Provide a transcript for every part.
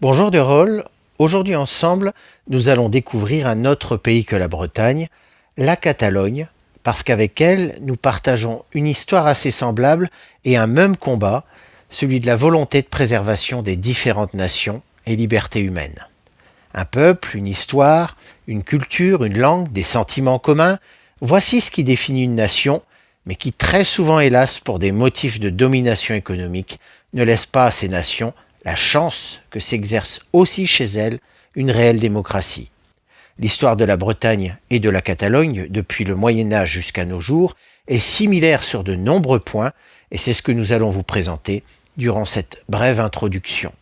Bonjour de Rolles, aujourd'hui ensemble, nous allons découvrir un autre pays que la Bretagne, la Catalogne, parce qu'avec elle, nous partageons une histoire assez semblable et un même combat, celui de la volonté de préservation des différentes nations et libertés humaines. Un peuple, une histoire, une culture, une langue, des sentiments communs, voici ce qui définit une nation, mais qui très souvent, hélas, pour des motifs de domination économique, ne laisse pas à ces nations la chance que s'exerce aussi chez elles une réelle démocratie. L'histoire de la Bretagne et de la Catalogne, depuis le Moyen-Âge jusqu'à nos jours, est similaire sur de nombreux points, et c'est ce que nous allons vous présenter durant cette brève introduction.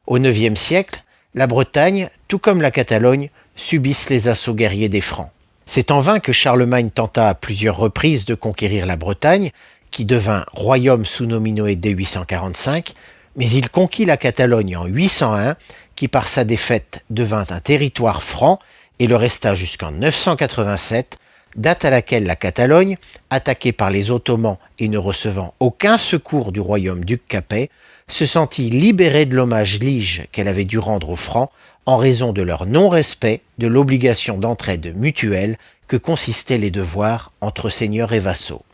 Au IXe siècle, la Bretagne, tout comme la Catalogne, subissent les assauts guerriers des Francs. C'est en vain que Charlemagne tenta à plusieurs reprises de conquérir la Bretagne, qui devint royaume sous Nominoé dès 845, mais il conquit la Catalogne en 801, qui par sa défaite devint un territoire franc et le resta jusqu'en 987, date à laquelle la Catalogne, attaquée par les Ottomans et ne recevant aucun secours du royaume duc Capet, se sentit libérée de l'hommage lige qu'elle avait dû rendre aux Francs en raison de leur non-respect de l'obligation d'entraide mutuelle que consistaient les devoirs entre seigneurs et vassaux.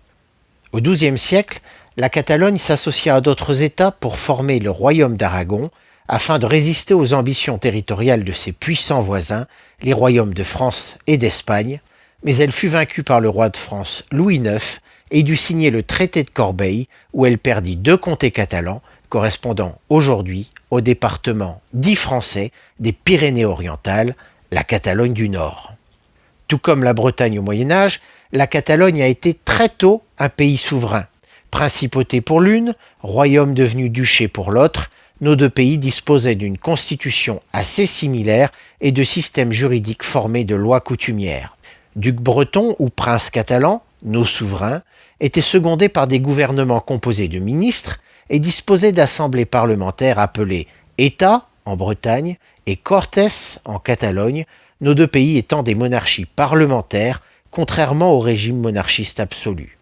Au XIIe siècle, la Catalogne s'associa à d'autres États pour former le royaume d'Aragon, afin de résister aux ambitions territoriales de ses puissants voisins, les royaumes de France et d'Espagne, mais elle fut vaincue par le roi de France Louis IX et dut signer le traité de Corbeil, où elle perdit 2 comtés catalans, correspondant aujourd'hui au département dit français des Pyrénées-Orientales, la Catalogne du Nord. Tout comme la Bretagne au Moyen-Âge, la Catalogne a été très tôt un pays souverain. Principauté pour l'une, royaume devenu duché pour l'autre, nos deux pays disposaient d'une constitution assez similaire et de systèmes juridiques formés de lois coutumières. Duc breton ou prince catalan, nos souverains, étaient secondés par des gouvernements composés de ministres et disposaient d'assemblées parlementaires appelées États en Bretagne et Cortes en Catalogne, nos deux pays étant des monarchies parlementaires, contrairement au régime monarchiste absolu.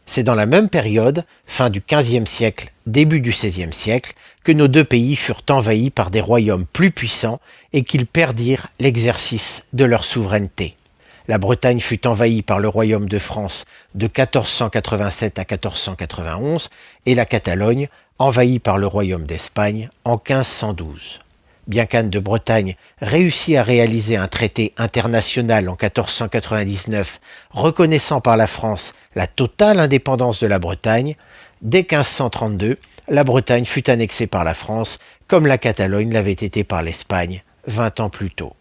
C'est dans la même période, fin du XVe siècle, début du XVIe siècle, que nos deux pays furent envahis par des royaumes plus puissants et qu'ils perdirent l'exercice de leur souveraineté. La Bretagne fut envahie par le royaume de France de 1487 à 1491 et la Catalogne envahie par le royaume d'Espagne en 1512. Bien qu'Anne de Bretagne réussit à réaliser un traité international en 1499 reconnaissant par la France la totale indépendance de la Bretagne, dès 1532, la Bretagne fut annexée par la France comme la Catalogne l'avait été par l'Espagne 20 ans plus tôt.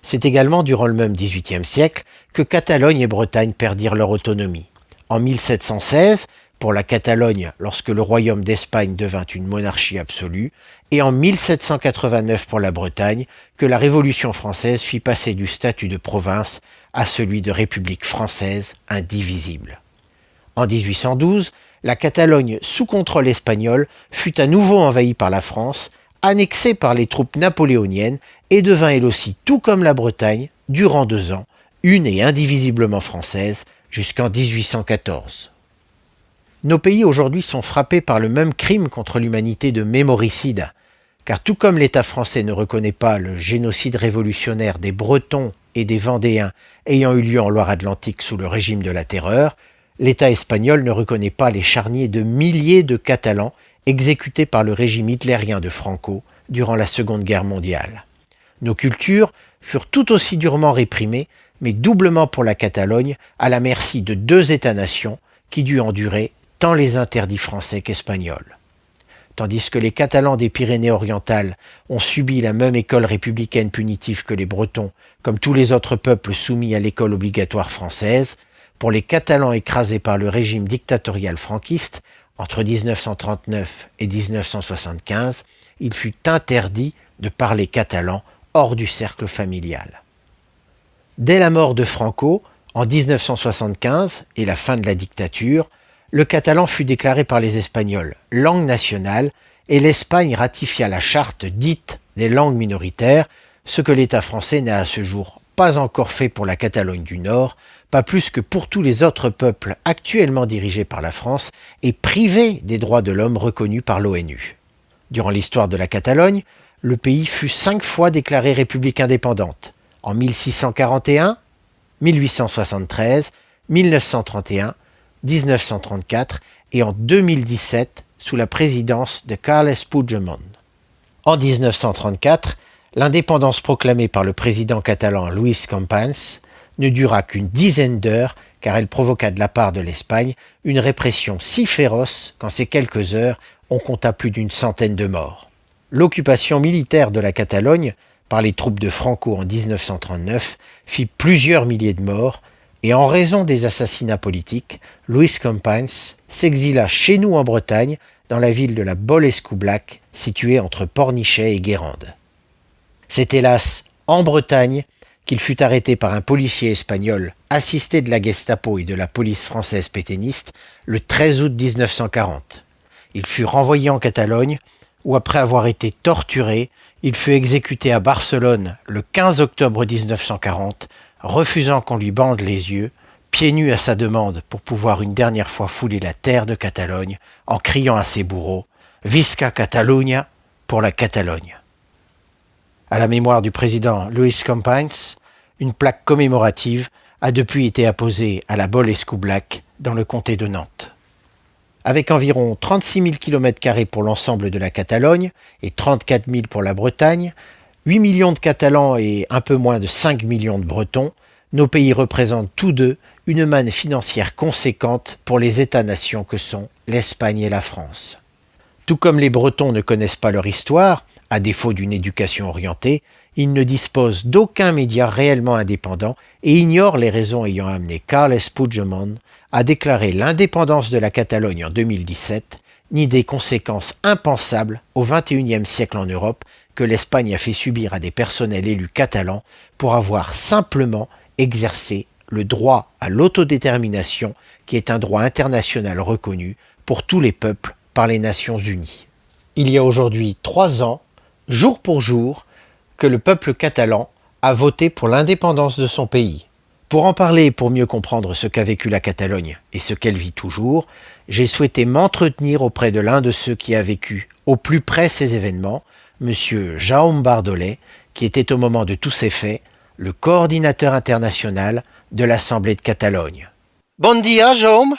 C'est également durant le même XVIIIe siècle que Catalogne et Bretagne perdirent leur autonomie. En 1716, pour la Catalogne lorsque le royaume d'Espagne devint une monarchie absolue, et en 1789 pour la Bretagne, que la Révolution française fit passer du statut de province à celui de République française indivisible. En 1812, la Catalogne sous contrôle espagnol fut à nouveau envahie par la France, annexée par les troupes napoléoniennes et devint elle aussi, tout comme la Bretagne, durant 2 ans, une et indivisiblement française jusqu'en 1814. Nos pays aujourd'hui sont frappés par le même crime contre l'humanité de mémoricide, car tout comme l'État français ne reconnaît pas le génocide révolutionnaire des Bretons et des Vendéens ayant eu lieu en Loire-Atlantique sous le régime de la Terreur, l'État espagnol ne reconnaît pas les charniers de milliers de Catalans exécutés par le régime hitlérien de Franco durant la Seconde Guerre mondiale. Nos cultures furent tout aussi durement réprimées, mais doublement pour la Catalogne, à la merci de 2 États-nations qui durent endurer tant les interdits français qu'espagnols. Tandis que les Catalans des Pyrénées-Orientales ont subi la même école républicaine punitive que les Bretons, comme tous les autres peuples soumis à l'école obligatoire française, pour les Catalans écrasés par le régime dictatorial franquiste, entre 1939 et 1975, il fut interdit de parler catalan hors du cercle familial. Dès la mort de Franco, en 1975 et la fin de la dictature, le catalan fut déclaré par les Espagnols langue nationale et l'Espagne ratifia la charte dite des langues minoritaires, ce que l'État français n'a à ce jour pas encore fait pour la Catalogne du Nord, pas plus que pour tous les autres peuples actuellement dirigés par la France et privés des droits de l'homme reconnus par l'ONU. Durant l'histoire de la Catalogne, le pays fut 5 fois déclaré république indépendante, en 1641, 1873, 1931, 1934 et en 2017 sous la présidence de Carles Puigdemont. En 1934, l'indépendance proclamée par le président catalan Lluís Companys ne dura qu'une dizaine d'heures car elle provoqua de la part de l'Espagne une répression si féroce qu'en ces quelques heures, on compta plus d'une centaine de morts. L'occupation militaire de la Catalogne par les troupes de Franco en 1939 fit plusieurs milliers de morts et en raison des assassinats politiques, Lluís Companys s'exila chez nous en Bretagne dans la ville de la Baule-Escoublac située entre Pornichet et Guérande. C'est hélas en Bretagne qu'il fut arrêté par un policier espagnol assisté de la Gestapo et de la police française pétainiste le 13 août 1940. Il fut renvoyé en Catalogne où après avoir été torturé, il fut exécuté à Barcelone le 15 octobre 1940, refusant qu'on lui bande les yeux, pieds nus à sa demande pour pouvoir une dernière fois fouler la terre de Catalogne en criant à ses bourreaux « Visca Catalunya » pour la Catalogne. À la mémoire du président Lluís Companys, une plaque commémorative a depuis été apposée à la Baule-Escoublac dans le comté de Nantes. Avec environ 36 000 km² pour l'ensemble de la Catalogne et 34 000 pour la Bretagne, 8 millions de Catalans et un peu moins de 5 millions de Bretons, nos pays représentent tous deux une manne financière conséquente pour les États-nations que sont l'Espagne et la France. Tout comme les Bretons ne connaissent pas leur histoire, à défaut d'une éducation orientée, ils ne disposent d'aucun média réellement indépendant et ignorent les raisons ayant amené Carles Puigdemont à déclarer l'indépendance de la Catalogne en 2017, ni des conséquences impensables au XXIe siècle en Europe que l'Espagne a fait subir à des personnels élus catalans pour avoir simplement exercé le droit à l'autodétermination qui est un droit international reconnu pour tous les peuples par les Nations Unies. Il y a aujourd'hui 3 ans, jour pour jour, que le peuple catalan a voté pour l'indépendance de son pays. Pour en parler et pour mieux comprendre ce qu'a vécu la Catalogne et ce qu'elle vit toujours, j'ai souhaité m'entretenir auprès de l'un de ceux qui a vécu au plus près ces événements, M. Jaume Bardolet, qui était au moment de tous ces faits le coordinateur international de l'Assemblée de Catalogne. Bon dia, Jaume.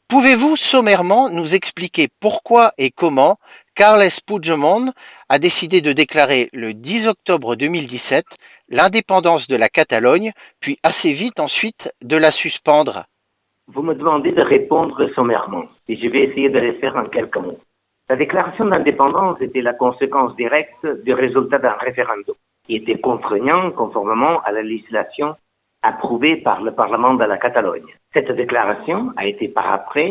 Pouvez-vous sommairement nous expliquer pourquoi et comment Carles Puigdemont a décidé de déclarer le 10 octobre 2017 l'indépendance de la Catalogne, puis assez vite ensuite de la suspendre? Vous me demandez de répondre sommairement, et je vais essayer de le faire en quelques mots. La déclaration d'indépendance était la conséquence directe du résultat d'un référendum, qui était contraignant conformément à la législation approuvée par le Parlement de la Catalogne. Cette déclaration a été par après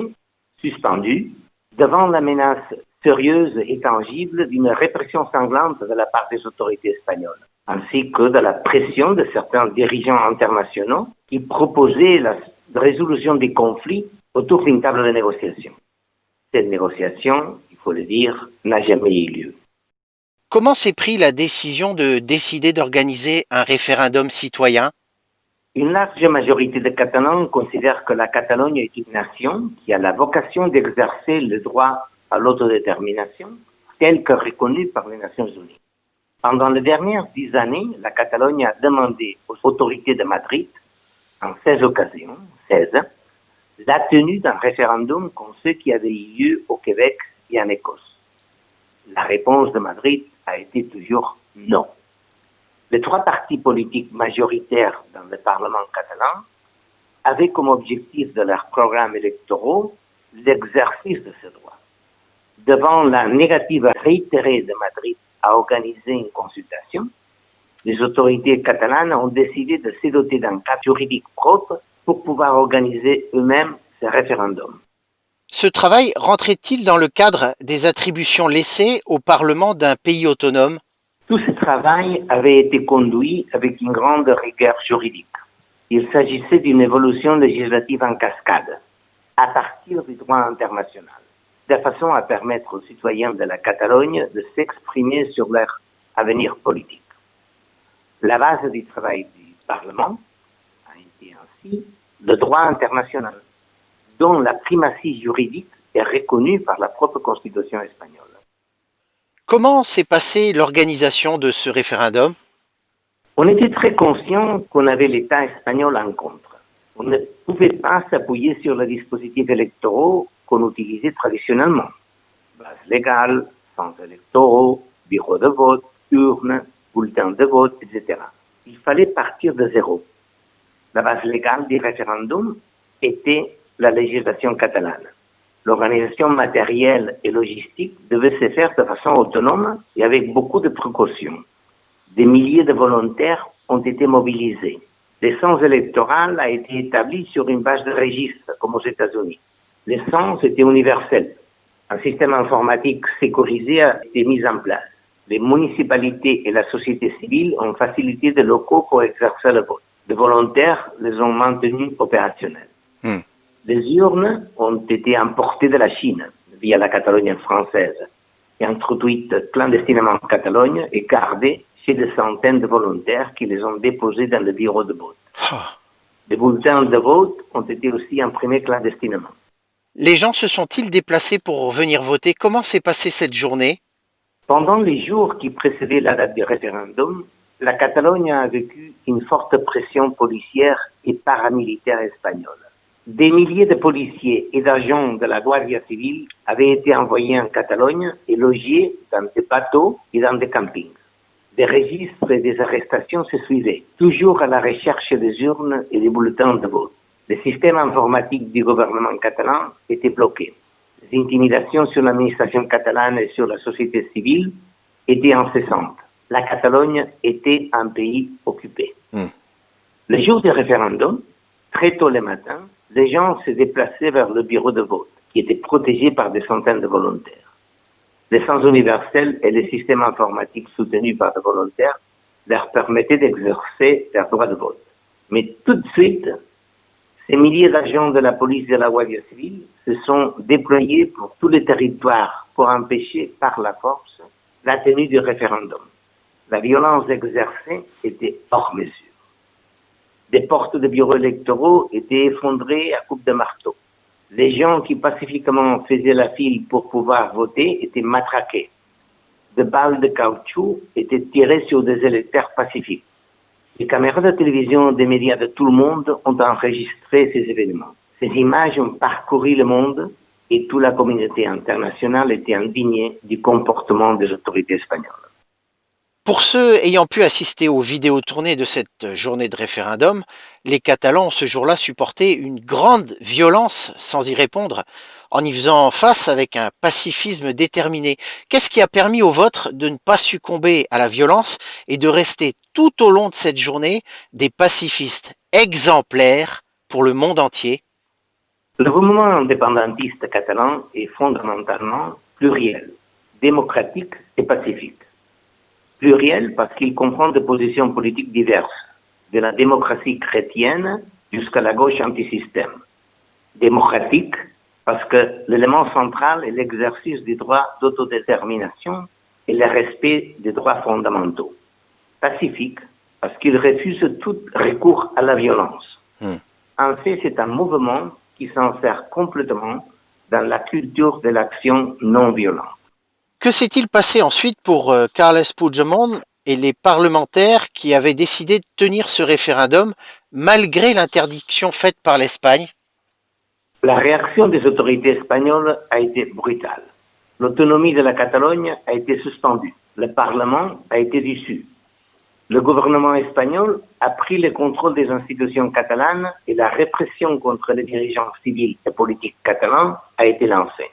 suspendue devant la menace sérieuse et tangible d'une répression sanglante de la part des autorités espagnoles, ainsi que de la pression de certains dirigeants internationaux qui proposaient la résolution des conflits autour d'une table de négociation. Cette négociation, il faut le dire, n'a jamais eu lieu. Comment s'est prise la décision de décider d'organiser un référendum citoyen? Une large majorité de Catalans considère que la Catalogne est une nation qui a la vocation d'exercer le droit à l'autodétermination tel que reconnu par les Nations Unies. Pendant les dernières 10 années, la Catalogne a demandé aux autorités de Madrid, en 16 occasions, la tenue d'un référendum comme ceux qui avaient eu lieu au Québec et en Écosse. La réponse de Madrid a été toujours non. Les 3 partis politiques majoritaires dans le Parlement catalan avaient comme objectif de leurs programmes électoraux l'exercice de ce droit. Devant la négative réitérée de Madrid à organiser une consultation, les autorités catalanes ont décidé de se doter d'un cadre juridique propre pour pouvoir organiser eux-mêmes ce référendum. Ce travail rentrait-il dans le cadre des attributions laissées au Parlement d'un pays autonome? Tout ce travail avait été conduit avec une grande rigueur juridique. Il s'agissait d'une évolution législative en cascade, à partir du droit international, de façon à permettre aux citoyens de la Catalogne de s'exprimer sur leur avenir politique. La base du travail du Parlement a été ainsi le droit international, dont la primatie juridique est reconnue par la propre Constitution espagnole. Comment s'est passée l'organisation de ce référendum? On était très conscient qu'on avait l'État espagnol en contre. On ne pouvait pas s'appuyer sur les dispositifs électoraux qu'on utilisait traditionnellement. Base légale, centres électoraux, bureaux de vote, urnes, bulletins de vote, etc. Il fallait partir de zéro. La base légale du référendum était la législation catalane. L'organisation matérielle et logistique devait se faire de façon autonome et avec beaucoup de précautions. Des milliers de volontaires ont été mobilisés. Le cens électoral a été établi sur une base de registre, comme aux États-Unis. Le cens était universel. Un système informatique sécurisé a été mis en place. Les municipalités et la société civile ont facilité des locaux pour exercer le vote. Les volontaires les ont maintenus opérationnels. Les urnes ont été importées de la Chine via la Catalogne française et introduites clandestinement en Catalogne et gardées chez des centaines de volontaires qui les ont déposées dans le bureau de vote. Les bulletins de vote ont été aussi imprimés clandestinement. Les gens se sont-ils déplacés pour venir voter? Comment s'est passée cette journée? Pendant les jours qui précédaient la date du référendum, la Catalogne a vécu une forte pression policière et paramilitaire espagnole. Des milliers de policiers et d'agents de la Guardia Civile avaient été envoyés en Catalogne et logés dans des bateaux et dans des campings. Des registres et des arrestations se suivaient, toujours à la recherche des urnes et des bulletins de vote. Le système informatique du gouvernement catalan était bloqué. Les intimidations sur l'administration catalane et sur la société civile étaient incessantes. La Catalogne était un pays occupé. Le jour du référendum, très tôt le matin, les gens se déplaçaient vers le bureau de vote, qui était protégé par des centaines de volontaires. Le sens universel et le système informatique soutenu par des volontaires leur permettaient d'exercer leur droit de vote. Mais tout de suite, ces milliers d'agents de la police et de la Guardia Civile se sont déployés pour tous les territoires pour empêcher par la force la tenue du référendum. La violence exercée était hors mesure. Des portes de bureaux électoraux étaient effondrées à coups de marteau. Les gens qui pacifiquement faisaient la file pour pouvoir voter étaient matraqués. Des balles de caoutchouc étaient tirées sur des électeurs pacifiques. Les caméras de télévision des médias de tout le monde ont enregistré ces événements. Ces images ont parcouru le monde et toute la communauté internationale était indignée du comportement des autorités espagnoles. Pour ceux ayant pu assister aux vidéos tournées de cette journée de référendum, les Catalans ont ce jour-là supporté une grande violence sans y répondre, en y faisant face avec un pacifisme déterminé. Qu'est-ce qui a permis aux vôtres de ne pas succomber à la violence et de rester tout au long de cette journée des pacifistes exemplaires pour le monde entier? Le mouvement indépendantiste catalan est fondamentalement pluriel, démocratique et pacifique. Pluriel parce qu'il comprend des positions politiques diverses, de la démocratie chrétienne jusqu'à la gauche antisystème. Démocratique parce que l'élément central est l'exercice du droit d'autodétermination et le respect des droits fondamentaux. Pacifique parce qu'il refuse tout recours à la violence. En fait, c'est un mouvement qui s'insère complètement dans la culture de l'action non violente. Que s'est-il passé ensuite pour Carles Puigdemont et les parlementaires qui avaient décidé de tenir ce référendum malgré l'interdiction faite par l'Espagne? La réaction des autorités espagnoles a été brutale. L'autonomie de la Catalogne a été suspendue. Le Parlement a été dissous. Le gouvernement espagnol a pris le contrôle des institutions catalanes et la répression contre les dirigeants civils et politiques catalans a été lancée.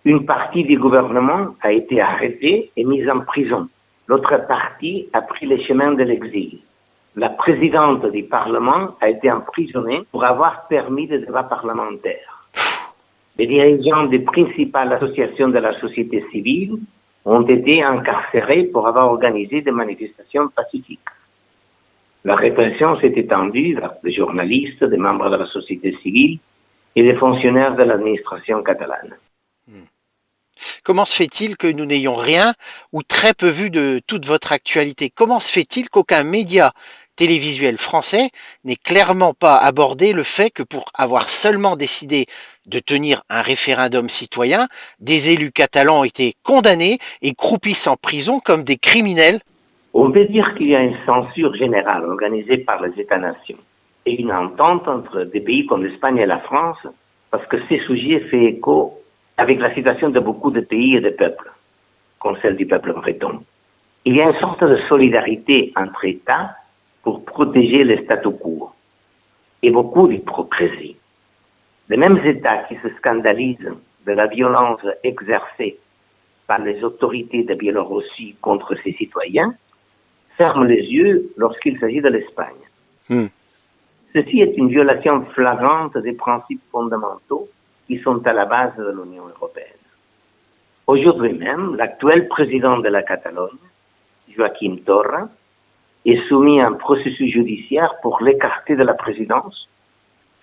Une partie du gouvernement a été arrêtée et mise en prison. L'autre partie a pris le chemin de l'exil. La présidente du Parlement a été emprisonnée pour avoir permis des débats parlementaires. Les dirigeants des principales associations de la société civile ont été incarcérés pour avoir organisé des manifestations pacifiques. La répression s'est étendue vers des journalistes, des membres de la société civile et des fonctionnaires de l'administration catalane. Comment se fait-il que nous n'ayons rien ou très peu vu de toute votre actualité? Comment se fait-il qu'aucun média télévisuel français n'ait clairement pas abordé le fait que pour avoir seulement décidé de tenir un référendum citoyen, des élus catalans ont été condamnés et croupissent en prison comme des criminels. On peut dire qu'il y a une censure générale organisée par les États-nations et une entente entre des pays comme l'Espagne et la France, parce que ces sujets font écho avec la situation de beaucoup de pays et de peuples, comme celle du peuple breton. Il y a une sorte de solidarité entre États pour protéger le statu quo et beaucoup d'hypocrisie. Les mêmes États qui se scandalisent de la violence exercée par les autorités de Biélorussie contre ses citoyens ferment les yeux lorsqu'il s'agit de l'Espagne. Ceci est une violation flagrante des principes fondamentaux qui sont à la base de l'Union européenne. Aujourd'hui même, l'actuel président de la Catalogne, Joaquim Torra, est soumis à un processus judiciaire pour l'écarter de la présidence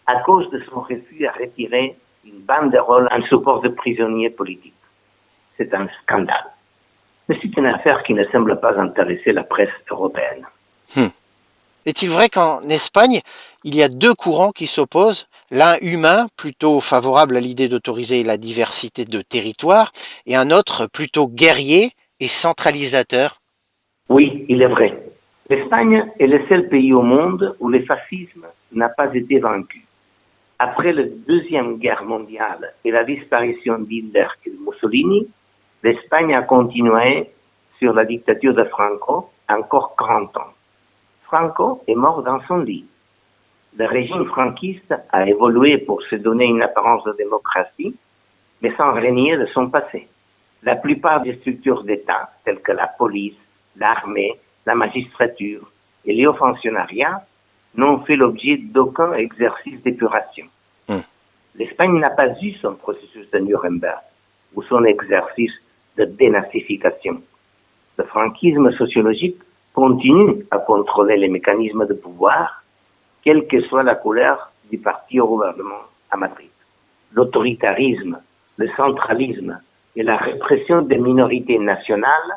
à cause de son refus à retirer une banderole en support de prisonniers politiques. C'est un scandale. Mais c'est une affaire qui ne semble pas intéresser la presse européenne. Est-il vrai qu'en Espagne, il y a deux courants qui s'opposent, l'un humain, plutôt favorable à l'idée d'autoriser la diversité de territoires, et un autre plutôt guerrier et centralisateur? Oui, il est vrai. L'Espagne est le seul pays au monde où le fascisme n'a pas été vaincu. Après la Deuxième Guerre mondiale et la disparition d'Hitler et de Mussolini, l'Espagne a continué sur la dictature de Franco encore 40 ans. Franco est mort dans son lit. Le régime franquiste a évolué pour se donner une apparence de démocratie, mais sans renier de son passé. La plupart des structures d'État, telles que la police, l'armée, la magistrature et le haut fonctionnariat, n'ont fait l'objet d'aucun exercice d'épuration. L'Espagne n'a pas eu son processus de Nuremberg ou son exercice de dénazification. Le franquisme sociologique continue à contrôler les mécanismes de pouvoir, quelle que soit la couleur du parti au gouvernement à Madrid. L'autoritarisme, le centralisme et la répression des minorités nationales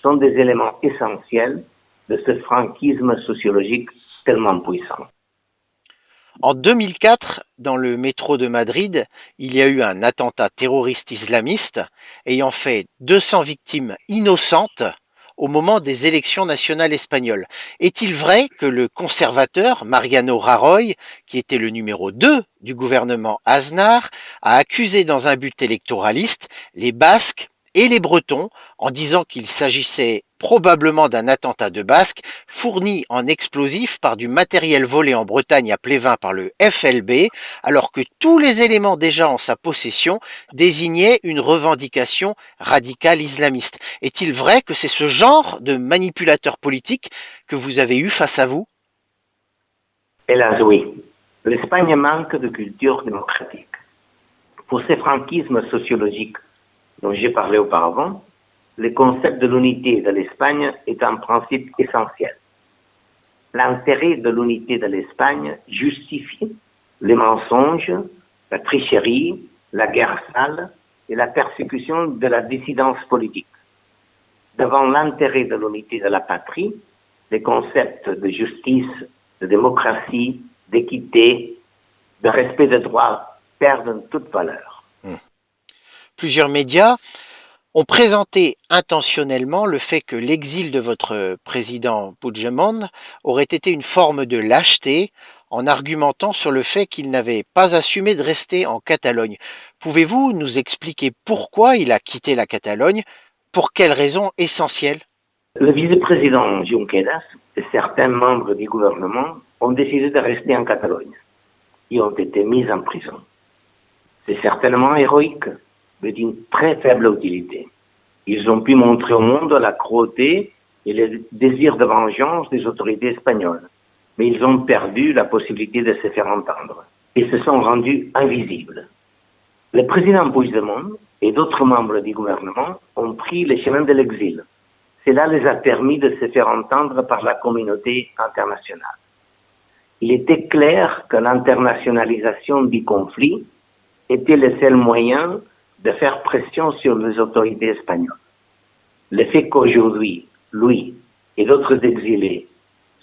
sont des éléments essentiels de ce franquisme sociologique tellement puissant. En 2004, dans le métro de Madrid, il y a eu un attentat terroriste islamiste ayant fait 200 victimes innocentes au moment des élections nationales espagnoles. Est-il vrai que le conservateur Mariano Rajoy, qui était le numéro 2 du gouvernement Aznar, a accusé dans un but électoraliste les Basques et les Bretons en disant qu'il s'agissait probablement d'un attentat de Basques fourni en explosifs par du matériel volé en Bretagne à Plévin par le FLB, alors que tous les éléments déjà en sa possession désignaient une revendication radicale islamiste. Est-il vrai que c'est ce genre de manipulateur politique que vous avez eu face à vous? Hélas, oui. L'Espagne manque de culture démocratique. Pour ce franquisme sociologique dont j'ai parlé auparavant, le concept de l'unité de l'Espagne est un principe essentiel. L'intérêt de l'unité de l'Espagne justifie les mensonges, la tricherie, la guerre sale et la persécution de la dissidence politique. Devant l'intérêt de l'unité de la patrie, les concepts de justice, de démocratie, d'équité, de respect des droits perdent toute valeur. Plusieurs médias ont présenté intentionnellement le fait que l'exil de votre président Puigdemont aurait été une forme de lâcheté en argumentant sur le fait qu'il n'avait pas assumé de rester en Catalogne. Pouvez-vous nous expliquer pourquoi il a quitté la Catalogne? Pour quelles raisons essentielles? Le vice-président Junqueras et certains membres du gouvernement ont décidé de rester en Catalogne et ont été mis en prison. C'est certainement héroïque, mais d'une très faible utilité. Ils ont pu montrer au monde la cruauté et le désir de vengeance des autorités espagnoles, mais ils ont perdu la possibilité de se faire entendre et se sont rendus invisibles. Le président Puigdemont et d'autres membres du gouvernement ont pris le chemin de l'exil. Cela les a permis de se faire entendre par la communauté internationale. Il était clair que l'internationalisation du conflit était le seul moyen de faire pression sur les autorités espagnoles. Le fait qu'aujourd'hui, lui et d'autres exilés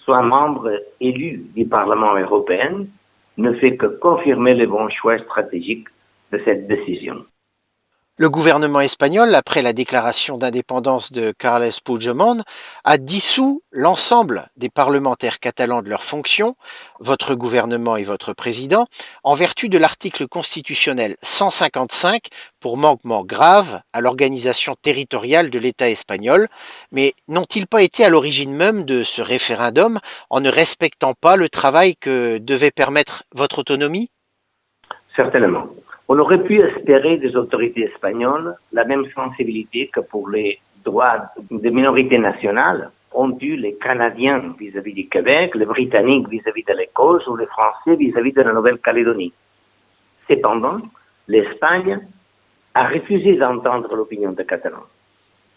soit membre élu du Parlement européen, ne fait que confirmer le bon choix stratégique de cette décision. Le gouvernement espagnol, après la déclaration d'indépendance de Carles Puigdemont, a dissous l'ensemble des parlementaires catalans de leurs fonctions, votre gouvernement et votre président, en vertu de l'article constitutionnel 155 pour manquement grave à l'organisation territoriale de l'État espagnol. Mais n'ont-ils pas été à l'origine même de ce référendum en ne respectant pas le travail que devait permettre votre autonomie? Certainement. On aurait pu espérer des autorités espagnoles la même sensibilité que pour les droits des minorités nationales ont eu les Canadiens vis-à-vis du Québec, les Britanniques vis-à-vis de l'Écosse ou les Français vis-à-vis de la Nouvelle-Calédonie. Cependant, l'Espagne a refusé d'entendre l'opinion des Catalans,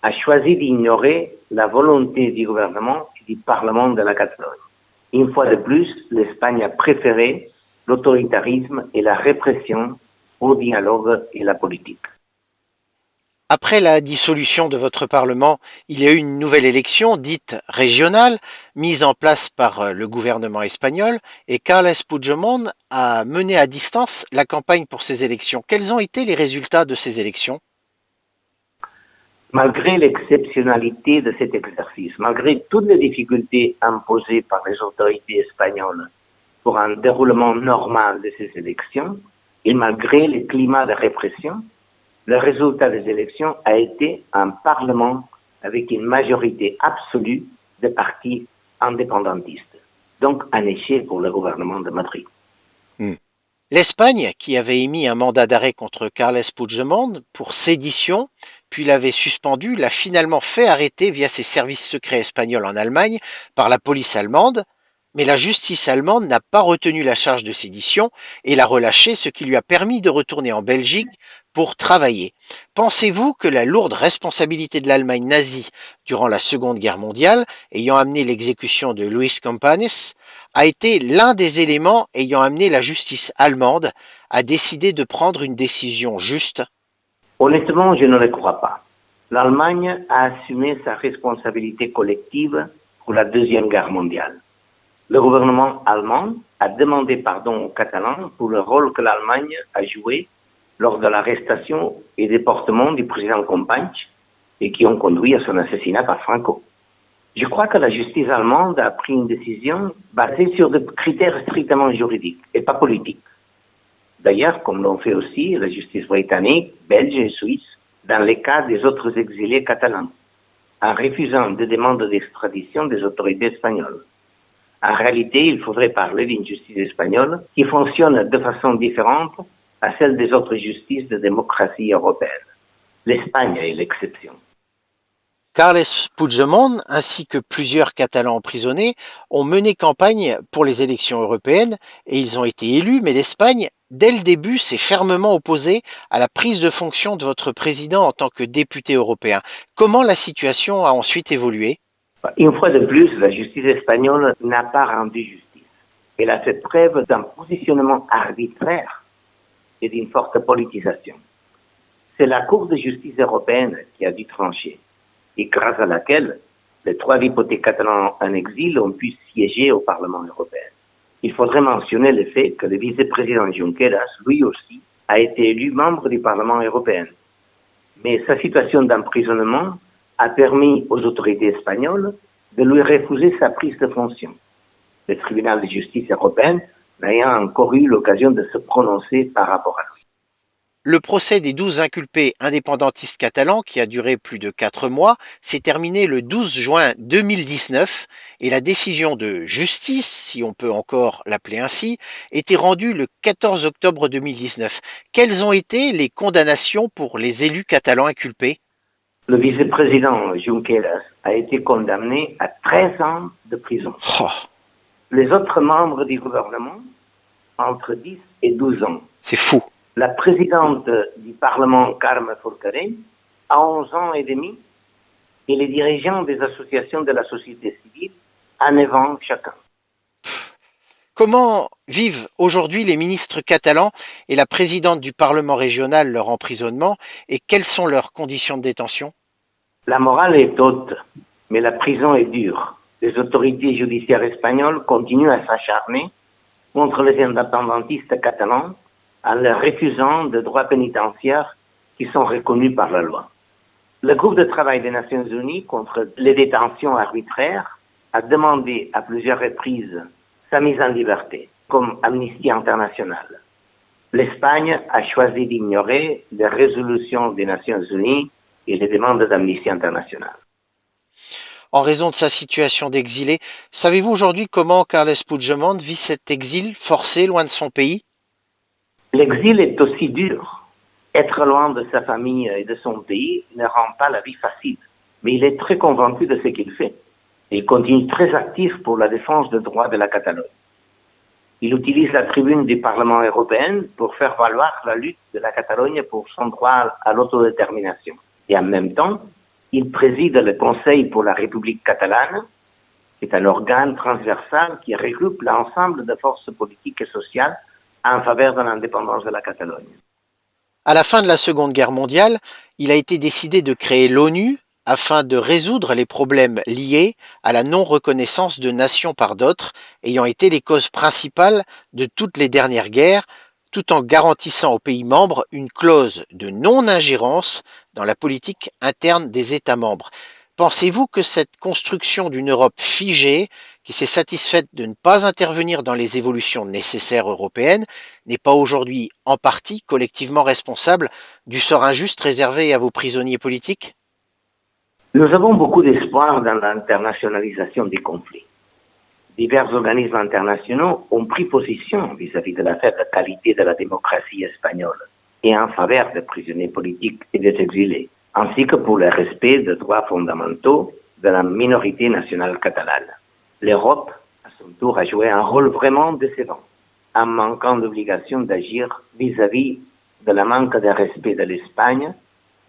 a choisi d'ignorer la volonté du gouvernement et du Parlement de la Catalogne. Une fois de plus, l'Espagne a préféré l'autoritarisme et la répression au dialogue et la politique. Après la dissolution de votre Parlement, il y a eu une nouvelle élection dite régionale, mise en place par le gouvernement espagnol, et Carles Puigdemont a mené à distance la campagne pour ces élections. Quels ont été les résultats de ces élections? Malgré l'exceptionnalité de cet exercice, malgré toutes les difficultés imposées par les autorités espagnoles pour un déroulement normal de ces élections, et malgré le climat de répression, le résultat des élections a été un Parlement avec une majorité absolue de partis indépendantistes. Donc un échec pour le gouvernement de Madrid. L'Espagne, qui avait émis un mandat d'arrêt contre Carles Puigdemont pour sédition, puis l'avait suspendu, l'a finalement fait arrêter via ses services secrets espagnols en Allemagne par la police allemande, mais la justice allemande n'a pas retenu la charge de sédition et l'a relâché, ce qui lui a permis de retourner en Belgique pour travailler. Pensez-vous que la lourde responsabilité de l'Allemagne nazie durant la Seconde Guerre mondiale, ayant amené l'exécution de Luis Companys, a été l'un des éléments ayant amené la justice allemande à décider de prendre une décision juste? Honnêtement, je ne le crois pas. L'Allemagne a assumé sa responsabilité collective pour la Deuxième Guerre mondiale. Le gouvernement allemand a demandé pardon aux Catalans pour le rôle que l'Allemagne a joué lors de l'arrestation et déportement du président Companys et qui ont conduit à son assassinat par Franco. Je crois que la justice allemande a pris une décision basée sur des critères strictement juridiques et pas politiques. D'ailleurs, comme l'ont fait aussi la justice britannique, belge et suisse dans les cas des autres exilés catalans, en refusant des demandes d'extradition des autorités espagnoles. En réalité, il faudrait parler d'une justice espagnole qui fonctionne de façon différente à celle des autres justices de démocratie européenne. L'Espagne est l'exception. Carles Puigdemont, ainsi que plusieurs Catalans emprisonnés, ont mené campagne pour les élections européennes et ils ont été élus, mais l'Espagne, dès le début, s'est fermement opposée à la prise de fonction de votre président en tant que député européen. Comment la situation a ensuite évolué? Une fois de plus, la justice espagnole n'a pas rendu justice. Elle a fait preuve d'un positionnement arbitraire et d'une forte politisation. C'est la Cour de justice européenne qui a dû trancher, et grâce à laquelle les 3 députés catalans en exil ont pu siéger au Parlement européen. Il faudrait mentionner le fait que le vice-président Junqueras, lui aussi, a été élu membre du Parlement européen. Mais sa situation d'emprisonnement a permis aux autorités espagnoles de lui refuser sa prise de fonction. Le tribunal de justice européen n'ayant encore eu l'occasion de se prononcer par rapport à lui. Le procès des 12 inculpés indépendantistes catalans, qui a duré plus de 4 mois, s'est terminé le 12 juin 2019 et la décision de justice, si on peut encore l'appeler ainsi, était rendue le 14 octobre 2019. Quelles ont été les condamnations pour les élus catalans inculpés? Le vice-président Junqueras a été condamné à 13 ans de prison. Oh, Les autres membres du gouvernement, entre 10 et 12 ans. c'est fou. La présidente du Parlement, Carme Forcadell, a 11 ans et demi, et les dirigeants des associations de la société civile à 9 ans chacun. Comment vivent aujourd'hui les ministres catalans et la présidente du Parlement régional leur emprisonnement et quelles sont leurs conditions de détention? La morale est haute, mais la prison est dure. Les autorités judiciaires espagnoles continuent à s'acharner contre les indépendantistes catalans en leur refusant des droits pénitentiaires qui sont reconnus par la loi. Le groupe de travail des Nations Unies contre les détentions arbitraires a demandé à plusieurs reprises sa mise en liberté, comme Amnesty International. L'Espagne a choisi d'ignorer les résolutions des Nations Unies et les demandes d'Amnesty International. En raison de sa situation d'exilé, savez-vous aujourd'hui comment Carles Puigdemont vit cet exil forcé loin de son pays? L'exil est aussi dur. Être loin de sa famille et de son pays ne rend pas la vie facile, mais il est très convaincu de ce qu'il fait. Il continue très actif pour la défense des droits de la Catalogne. Il utilise la tribune du Parlement européen pour faire valoir la lutte de la Catalogne pour son droit à l'autodétermination. Et en même temps, il préside le Conseil pour la République catalane, qui est un organe transversal qui regroupe l'ensemble des forces politiques et sociales en faveur de l'indépendance de la Catalogne. À la fin de la Seconde Guerre mondiale, il a été décidé de créer l'ONU afin de résoudre les problèmes liés à la non-reconnaissance de nations par d'autres, ayant été les causes principales de toutes les dernières guerres, tout en garantissant aux pays membres une clause de non-ingérence dans la politique interne des États membres. Pensez-vous que cette construction d'une Europe figée, qui s'est satisfaite de ne pas intervenir dans les évolutions nécessaires européennes, n'est pas aujourd'hui en partie collectivement responsable du sort injuste réservé à vos prisonniers politiques? Nous avons beaucoup d'espoir dans l'internationalisation des conflits. Divers organismes internationaux ont pris position vis-à-vis de la faible qualité de la démocratie espagnole et en faveur des prisonniers politiques et des exilés, ainsi que pour le respect des droits fondamentaux de la minorité nationale catalane. L'Europe, à son tour, a joué un rôle vraiment décevant, en manquant d'obligation d'agir vis-à-vis de la manque de respect de l'Espagne,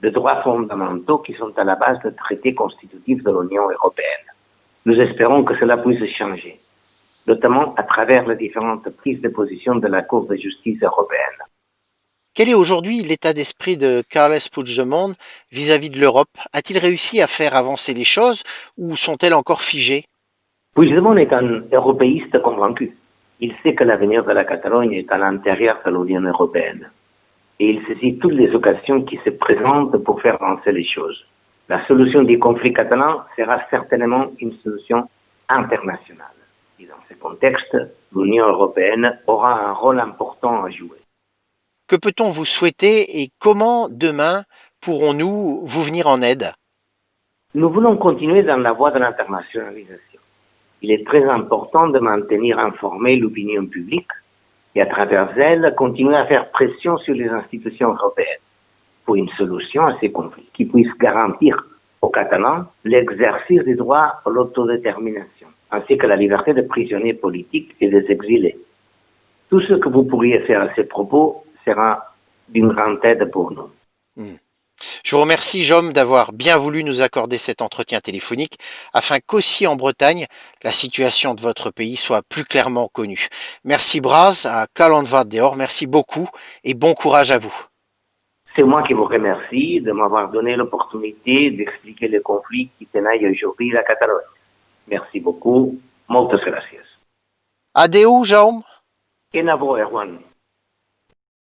des droits fondamentaux qui sont à la base du traité constitutif de l'Union européenne. Nous espérons que cela puisse changer, notamment à travers les différentes prises de position de la Cour de justice européenne. Quel est aujourd'hui l'état d'esprit de Carles Puigdemont vis-à-vis de l'Europe? A-t-il réussi à faire avancer les choses ou sont-elles encore figées? Puigdemont est un européiste convaincu. Il sait que l'avenir de la Catalogne est à l'intérieur de l'Union européenne. Et il saisit toutes les occasions qui se présentent pour faire avancer les choses. La solution du conflit catalan sera certainement une solution internationale. Et dans ce contexte, l'Union européenne aura un rôle important à jouer. Que peut-on vous souhaiter et comment demain pourrons-nous vous venir en aide? Nous voulons continuer dans la voie de l'internationalisation. Il est très important de maintenir informée l'opinion publique et à travers elle, continuer à faire pression sur les institutions européennes pour une solution à ces conflits qui puisse garantir aux Catalans l'exercice des droits à l'autodétermination, ainsi que la liberté des prisonniers politiques et des exilés. Tout ce que vous pourriez faire à ces propos sera d'une grande aide pour nous. Je vous remercie, Jaume, d'avoir bien voulu nous accorder cet entretien téléphonique afin qu'aussi en Bretagne, la situation de votre pays soit plus clairement connue. Merci Braz, à Calonvat Deor, merci beaucoup et bon courage à vous. C'est moi qui vous remercie de m'avoir donné l'opportunité d'expliquer le conflit qui tenaille aujourd'hui la Catalogne. Merci beaucoup. Moltes gràcies. Adeu, Jaume. Et nabo, Erwan.